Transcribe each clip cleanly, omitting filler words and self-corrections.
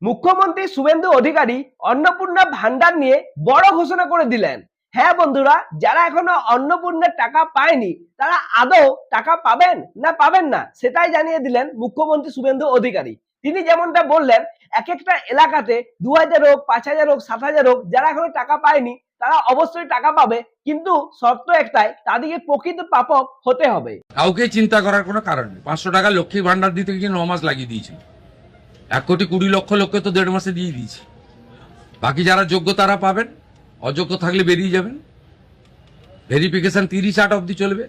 মুখ্যমন্ত্রী শুভেন্দু অধিকারী অন্নপূর্ণা ভান্ডার নিয়ে বড় ঘোষণা করে দিলেন। হ্যাঁ বন্ধুরা, যারা এখনো অন্নপূর্ণার টাকা পায়নি তারা আদৌ টাকা পাবেন না পাবেন না সেটাই জানিয়ে দিলেন মুখ্যমন্ত্রী শুভেন্দু অধিকারী। তিনি যেমনটা বললেন, এক একটা এলাকাতে 2000 হোক, 5000 হোক, 7000 হোক, যারা এখনো টাকা পায়নি তারা অবশ্যই টাকা পাবে, কিন্তু শর্ত একটাই, তাদেরকে প্রকৃত প্রাপক হতে হবে। কাউকে চিন্তা করার কোনো কারণ নেই। 500 টাকা লক্ষ্মী ভান্ডার দিতে গিয়ে 9 মাস লাগিয়ে দিয়েছে। 1,20,00,000 লোককে তো 1.5 মাসে দিয়ে দিয়েছে। বাকি যারা যোগ্য তারা পাবেন, অযোগ্য থাকলে বেরিয়ে যাবেন। ভেরিফিকেশন 30-8 অবধি চলবে।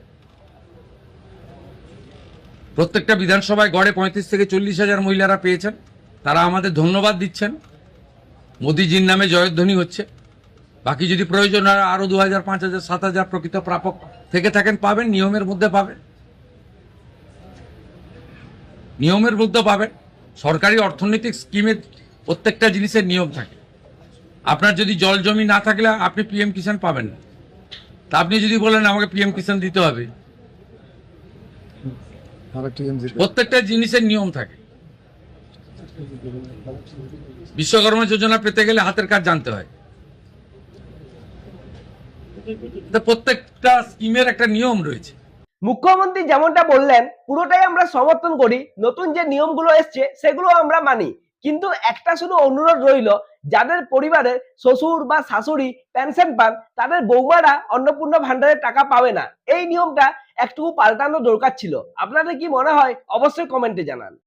প্রত্যেকটা বিধানসভায় গড়ে 35 থেকে 40,000 মহিলারা পেয়েছেন, তারা আমাদের ধন্যবাদ দিচ্ছেন। মোদিজির নামে জয়ধ্বনি হচ্ছে। বাকি যদি প্রয়োজন হয় আরো 2,000, 5,000, 7,000 প্রকৃত প্রাপক থেকে থাকেন পাবেন, নিয়মের মধ্যে পাবেন। নিয়মের মধ্যে পাবেন। সরকারি অর্থনৈতিক স্কিমের প্রত্যেকটা জিনিসের নিয়ম থাকে। আপনার যদি জল জমি না থাকলে আপনি পিএম কিষাণ পাবেন না। তা আপনি যদি বলেন আমাকে পিএম কিষাণ দিতে হবে, প্রত্যেকটা জিনিসের নিয়ম থাকে। বিশ্বকর্মা যোজনা পেতে গেলে হাতের কাজ জানতে হয়। প্রত্যেকটা স্কিমের একটা নিয়ম রয়েছে। মুখ্যমন্ত্রী যেমনটা বললেন পুরোটাই আমরা সমর্থন করি। নতুন যে নিয়মগুলো এসছে সেগুলো আমরা মানি, কিন্তু একটা শুধু অনুরোধ রইল, যাদের পরিবারের শ্বশুর বা শাশুড়ি পেনশন পান তাদের বৌমারা অন্নপূর্ণা ভান্ডারের টাকা পাবে না। এই নিয়মটা একটু পাল্টানো দরকার ছিল। আপনাদের কি মনে হয় অবশ্যই কমেন্টে জানান।